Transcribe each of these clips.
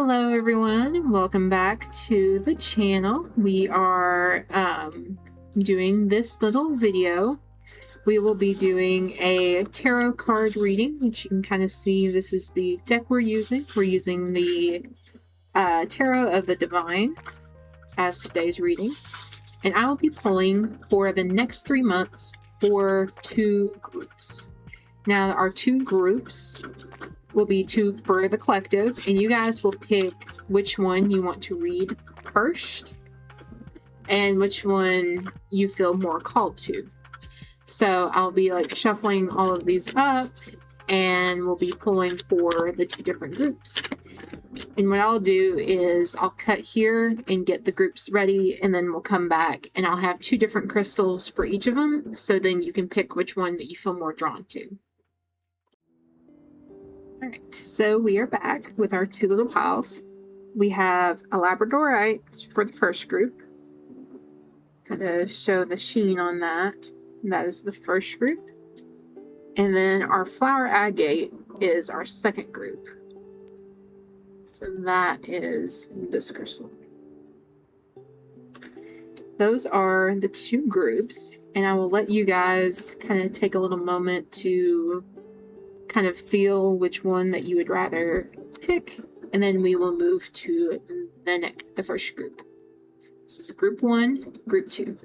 Hello everyone, welcome back to the channel. We are doing this little video. We will be doing a tarot card reading, which you can kind of see. This is the deck we're using. We're using the Tarot of the Divine as today's reading. And I will be pulling for the next 3 months for 2 groups. Now our 2 groups will be 2 for the collective, and you guys will pick which one you want to read first and which one you feel more called to. So I'll be like shuffling all of these up, and we'll be pulling for the 2 different groups. And what I'll do is I'll cut here and get the groups ready, and then we'll come back and I'll have 2 different crystals for each of them, so then you can pick which one that you feel more drawn to. Alright, so we are back with our 2 little piles. We have a Labradorite for the first group. Kind of show the sheen on that. That is the first group. And then our Flower Agate is our second group. So that is this crystal. Those are the 2 groups, and I will let you guys kind of take a little moment to kind of feel which one that you would rather pick, and then we will move to the first group. This is group 1, group 2.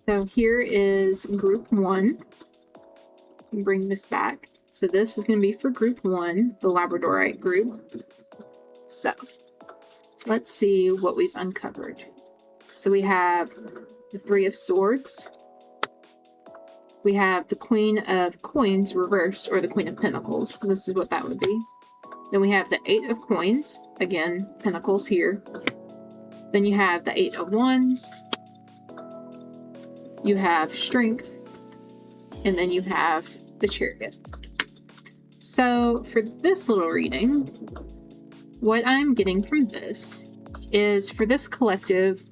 So here is group 1. Bring this back. So this is going to be for group 1, the Labradorite group. So let's see what we've uncovered. So we have the 3 of Swords. We have the Queen of Coins reversed, or the Queen of Pentacles. This is what that would be. Then we have the 8 of Coins. Again, Pentacles here. Then you have the 8 of Wands. You have Strength, and then you have the Chariot. So for this little reading, what I'm getting from this is, for this collective,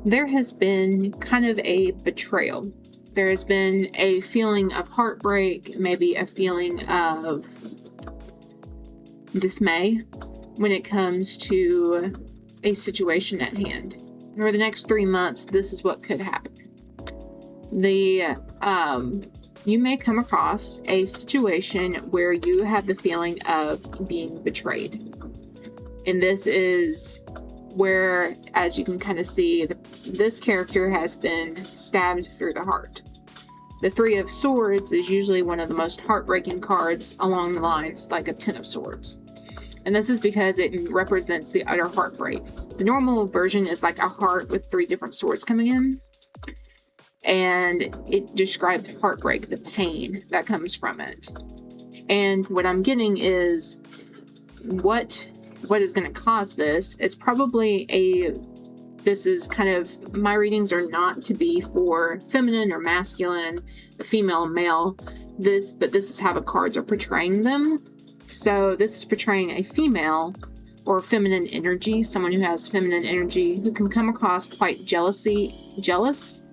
there has been kind of a betrayal. There has been a feeling of heartbreak, maybe a feeling of dismay when it comes to a situation at hand. For the next 3 months, this is what could happen. You may come across a situation where you have the feeling of being betrayed. And this is where, as you can kind of see, this character has been stabbed through the heart. The 3 of Swords is usually one of the most heartbreaking cards along the lines, like a 10 of Swords. And this is because it represents the utter heartbreak. The normal version is like a heart with 3 different swords coming in. And it described heartbreak, the pain that comes from it. And what I'm getting is what is going to cause this. It's probably this is kind of, my readings are not to be for feminine or masculine, the female and male, but this is how the cards are portraying them. So this is portraying a female or feminine energy, someone who has feminine energy, who can come across quite jealous,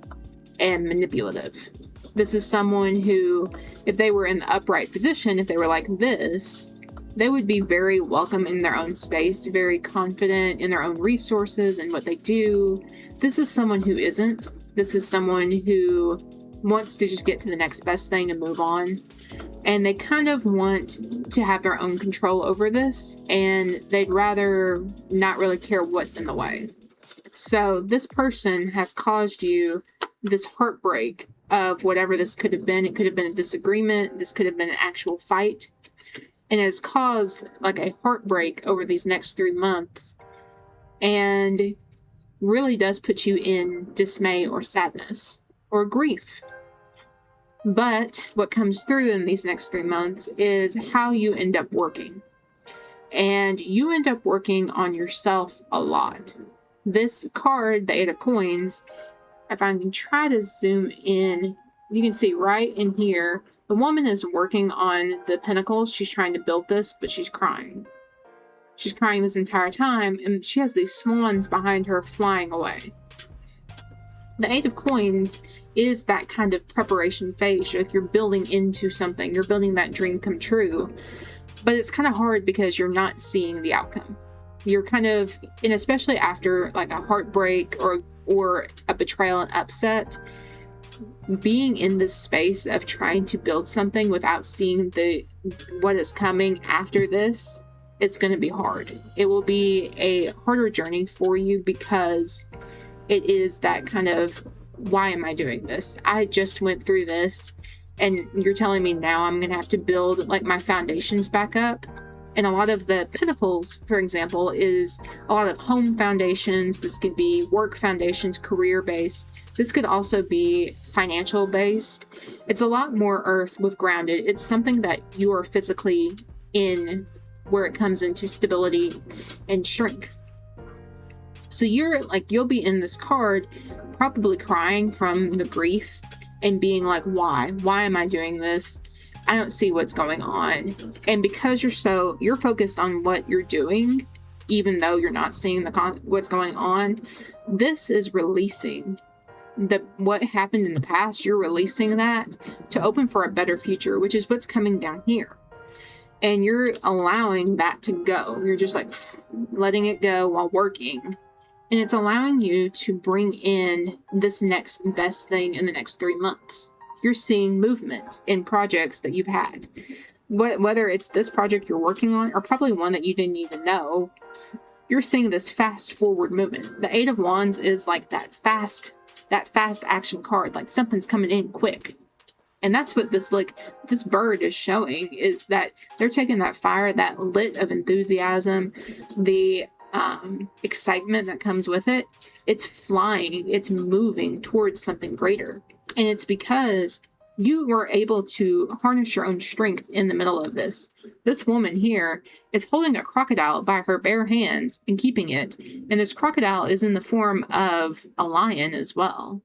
and manipulative. This is someone who, if they were in the upright position, if they were like this, they would be very welcome in their own space, very confident in their own resources and what they do. This is someone who isn't. This is someone who wants to just get to the next best thing and move on. And they kind of want to have their own control over this, and they'd rather not really care what's in the way. So this person has caused you this heartbreak of whatever this could have been. It could have been a disagreement. This could have been an actual fight. And it has caused like a heartbreak over these next 3 months. And really does put you in dismay or sadness or grief. But what comes through in these next 3 months is how you end up working. and you end up working on yourself a lot. This card, the Eight of Coins, if I can try to zoom in, you can see right in here, the woman is working on the Pentacles. She's trying to build this, but she's crying. She's crying this entire time, and she has these swans behind her flying away. The Eight of Coins is that kind of preparation phase. Like you're building into something. You're building that dream come true. But it's kind of hard because you're not seeing the outcome. You're kind of, and especially after like a heartbreak or a betrayal and upset, being in this space of trying to build something without seeing what is coming after this, it's going to be hard. It will be a harder journey for you because it is that kind of, why am I doing this? I just went through this, and you're telling me now I'm going to have to build like my foundations back up. And a lot of the Pentacles, for example, is a lot of home foundations. This could be work foundations, career based. This could also be financial based. It's a lot more earth with grounded. It's something that you are physically in, where it comes into stability and strength. So you'll be in this card probably crying from the grief and being like, why am I doing this? I don't see what's going on. And because you're focused on what you're doing, even though you're not seeing what's going on, this is releasing what happened in the past. You're releasing that to open for a better future, which is what's coming down here. And you're allowing that to go. You're just like letting it go while working. And it's allowing you to bring in this next best thing in the next 3 months. You're seeing movement in projects that you've had. Whether it's this project you're working on or probably one that you didn't even know, you're seeing this fast forward movement. The Eight of Wands is like that fast action card, like something's coming in quick. And that's what this bird is showing, is that they're taking that fire, that lit of enthusiasm, the excitement that comes with it. It's flying, it's moving towards something greater. And it's because you were able to harness your own strength in the middle of this. This woman here is holding a crocodile by her bare hands and keeping it. And this crocodile is in the form of a lion as well.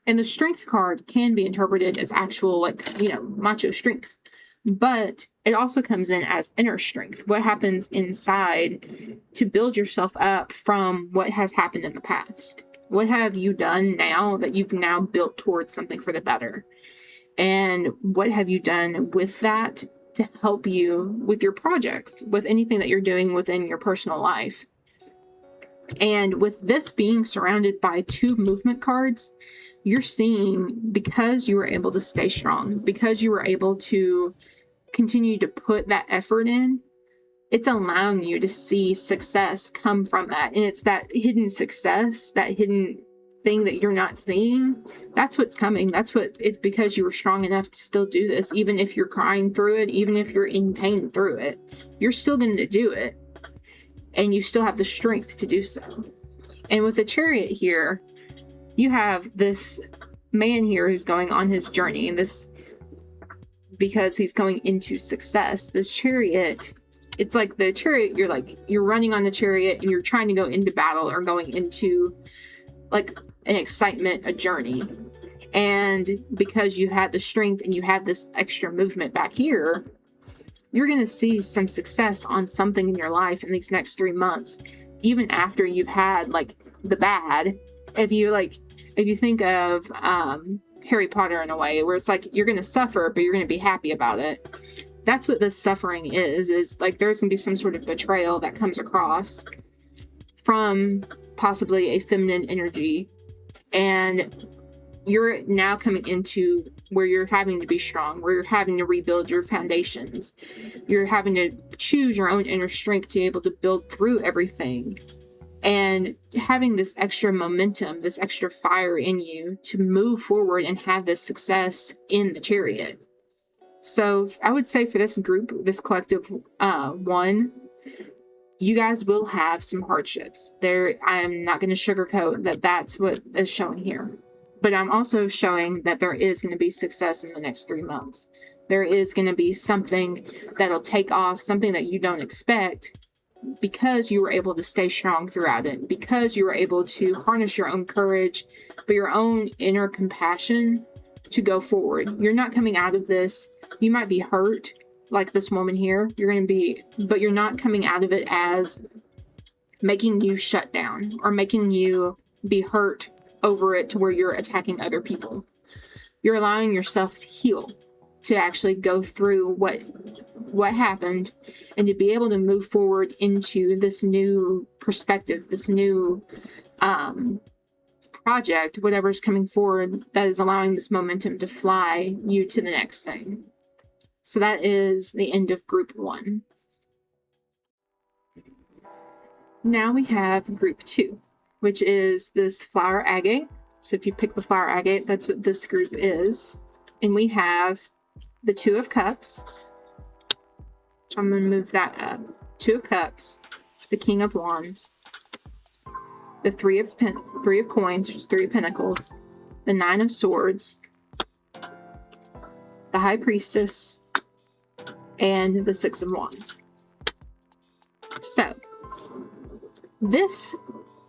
And the strength card can be interpreted as actual, macho strength. But it also comes in as inner strength. What happens inside to build yourself up from what has happened in the past? What have you done now that you've now built towards something for the better? And what have you done with that to help you with your projects, with anything that you're doing within your personal life? And with this being surrounded by 2 movement cards, you're seeing, because you were able to stay strong, because you were able to continue to put that effort in, it's allowing you to see success come from that. And it's that hidden success, that hidden thing that you're not seeing. That's what's coming. It's because you were strong enough to still do this. Even if you're crying through it, even if you're in pain through it, you're still going to do it. And you still have the strength to do so. And with the Chariot here, you have this man here who's going on his journey, and this, because he's going into success. This Chariot, it's like the Chariot, you're running on the Chariot and you're trying to go into battle or going into like an excitement, a journey. And because you had the strength and you had this extra movement back here, you're going to see some success on something in your life in these next 3 months, even after you've had like the bad. If you think of Harry Potter in a way, where it's like you're going to suffer, but you're going to be happy about it. That's what this suffering is like there's going to be some sort of betrayal that comes across from possibly a feminine energy. And you're now coming into where you're having to be strong, where you're having to rebuild your foundations. You're having to choose your own inner strength to be able to build through everything. And having this extra momentum, this extra fire in you to move forward and have this success in the Chariot. So I would say for this group, this collective one, you guys will have some hardships. I'm not going to sugarcoat that that's what is showing here. But I'm also showing that there is going to be success in the next 3 months. There is going to be something that'll take off, something that you don't expect, because you were able to stay strong throughout it, because you were able to harness your own courage, but your own inner compassion to go forward. You're not coming out of this. You might be hurt, like this woman here. But you're not coming out of it as making you shut down or making you be hurt over it to where you're attacking other people. You're allowing yourself to heal, to actually go through what happened, and to be able to move forward into this new perspective, this new project, whatever's coming forward, that is allowing this momentum to fly you to the next thing. So that is the end of group 1. Now we have group 2, which is this flower agate. So if you pick the flower agate, that's what this group is. And we have the 2 of Cups. I'm going to move that up. 2 of Cups, the King of Wands, the 3 of Coins, which is 3 of Pentacles, the 9 of Swords, the High Priestess, and the 6 of Wands. So, this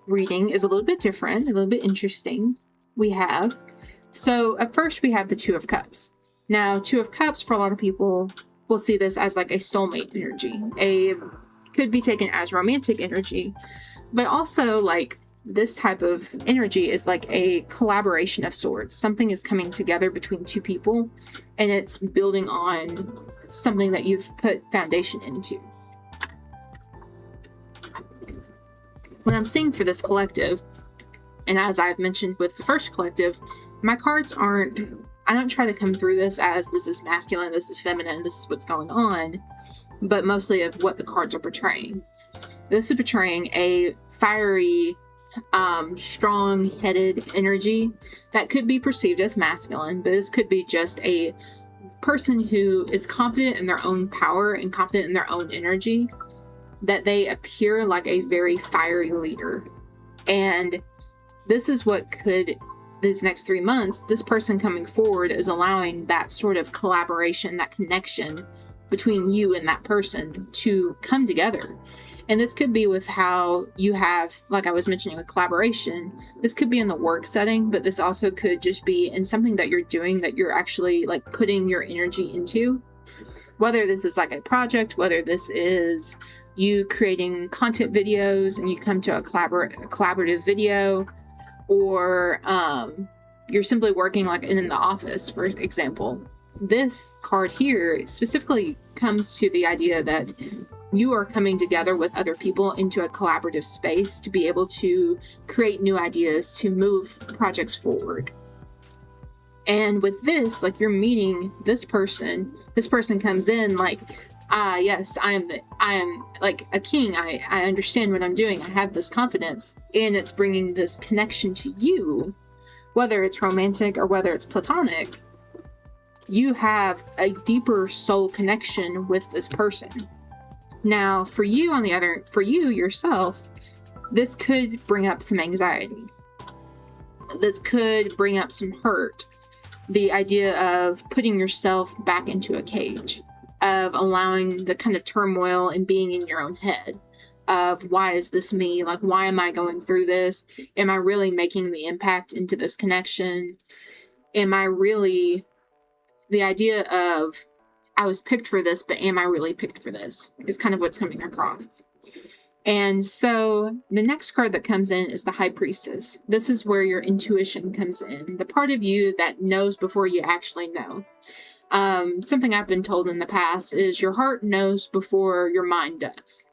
reading is a little bit different, a little bit interesting. So at first we have the 2 of Cups. Now, 2 of Cups, for a lot of people, will see this as like a soulmate energy. Could be taken as romantic energy, but also like this type of energy is like a collaboration of sorts. Something is coming together between 2 people, and it's building on something that you've put foundation into. What I'm seeing for this collective, and as I've mentioned with the first collective, my cards I don't try to come through this as this is masculine, this is feminine, this is what's going on, but mostly of what the cards are portraying. This is portraying a fiery, strong-headed energy that could be perceived as masculine, but this could be just a person who is confident in their own power and confident in their own energy, that they appear like a very fiery leader. And this is what could, these next 3 months, this person coming forward is allowing that sort of collaboration, that connection between you and that person to come together. And this could be with how you have, like I was mentioning with collaboration, this could be in the work setting, but this also could just be in something that you're doing that you're actually like putting your energy into. Whether this is like a project, whether this is you creating content videos and you come to a collaborative video, or you're simply working like in the office, for example. This card here specifically comes to the idea that you are coming together with other people into a collaborative space to be able to create new ideas to move projects forward. And with this, like you're meeting this person comes in like, yes, I am like a king. I understand what I'm doing. I have this confidence, and it's bringing this connection to you, whether it's romantic or whether it's platonic. You have a deeper soul connection with this person. Now, for you yourself, this could bring up some anxiety. This could bring up some hurt. The idea of putting yourself back into a cage, of allowing the kind of turmoil and being in your own head of, why is this me? Like, why am I going through this? Am I really making the impact into this connection? Am I really, the idea of, I was picked for this, but am I really picked for this? Is kind of what's coming across. And so the next card that comes in is the High Priestess. This is where your intuition comes in. The part of you that knows before you actually know. Something I've been told in the past is your heart knows before your mind does.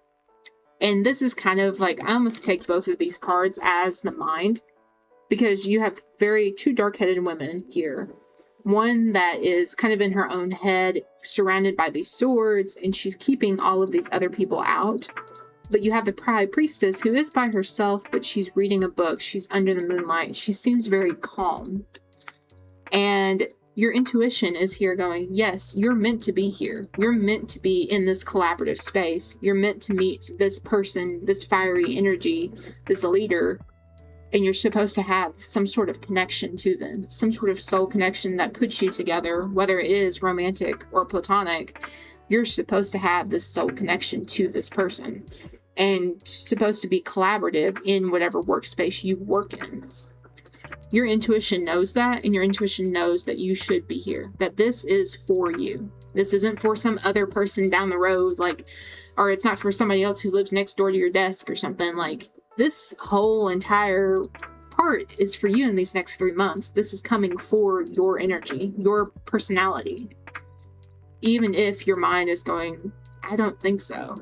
And this is kind of like, I almost take both of these cards as the mind, because you have two dark-headed women here. One that is kind of in her own head, surrounded by these swords, and she's keeping all of these other people out. But you have the High Priestess who is by herself, but she's reading a book. She's under the moonlight. She seems very calm. And your intuition is here going, yes, you're meant to be here. You're meant to be in this collaborative space. You're meant to meet this person, this fiery energy, this leader. and you're supposed to have some sort of connection to them, some sort of soul connection that puts you together, whether it is romantic or platonic. You're supposed to have this soul connection to this person and supposed to be collaborative in whatever workspace you work in. Your intuition knows that, and your intuition knows that you should be here, that this is for you. This isn't for some other person down the road, like, or it's not for somebody else who lives next door to your desk or something. Like, this whole entire part is for you in these next 3 months. This is coming for your energy, your personality. Even if your mind is going, I don't think so.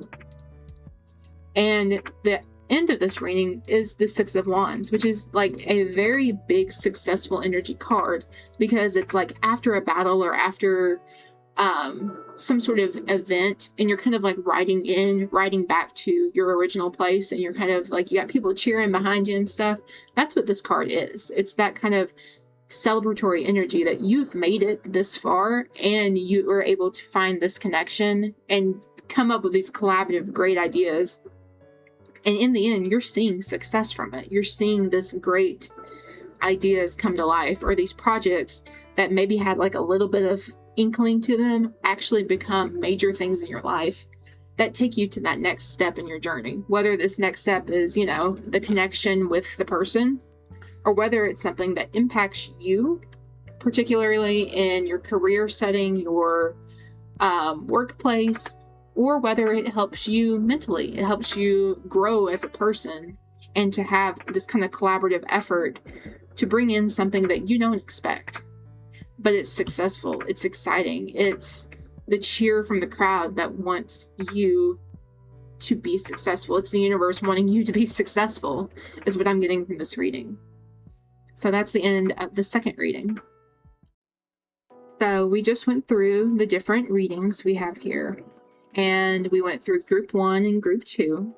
And the end of this reading is the Six of Wands, which is like a very big successful energy card, because it's like after a battle or after some sort of event, and you're kind of like riding back to your original place, and you're kind of like, you got people cheering behind you and stuff. That's what this card is. It's that kind of celebratory energy that you've made it this far, and you were able to find this connection and come up with these collaborative great ideas. And in the end, you're seeing success from it. You're seeing this great ideas come to life, or these projects that maybe had like a little bit of inkling to them actually become major things in your life that take you to that next step in your journey. Whether this next step is, you know, the connection with the person, or whether it's something that impacts you, particularly in your career setting, your workplace, or whether it helps you mentally, it helps you grow as a person, and to have this kind of collaborative effort to bring in something that you don't expect. But it's successful, it's exciting, it's the cheer from the crowd that wants you to be successful. It's the universe wanting you to be successful, is what I'm getting from this reading. So that's the end of the second reading. So we just went through the different readings we have here, and we went through group 1 and group 2.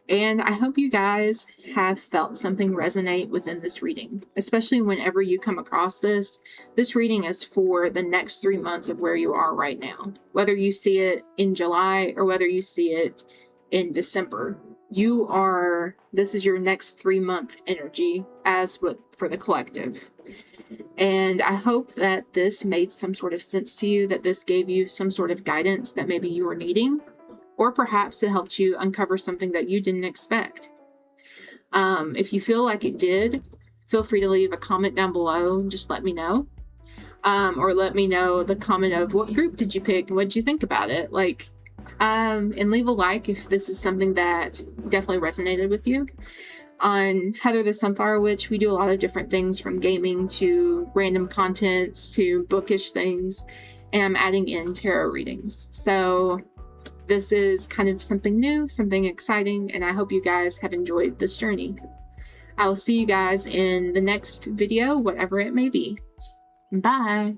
And I hope you guys have felt something resonate within this reading, especially whenever you come across this. This reading is for the next 3 months of where you are right now. Whether you see it in July or whether you see it in December, this is your next 3-month energy as for the collective. And I hope that this made some sort of sense to you, that this gave you some sort of guidance that maybe you were needing, or perhaps it helped you uncover something that you didn't expect. If you feel like it did, feel free to leave a comment down below and just let me know. Or let me know the comment of what group did you pick and what did you think about it. And leave a like if this is something that definitely resonated with you. On Heather the Sunflower Witch, we do a lot of different things, from gaming to random contents to bookish things, and I'm adding in tarot readings. So this is kind of something new, something exciting, and I hope you guys have enjoyed this journey. I will see you guys in the next video, whatever it may be. Bye!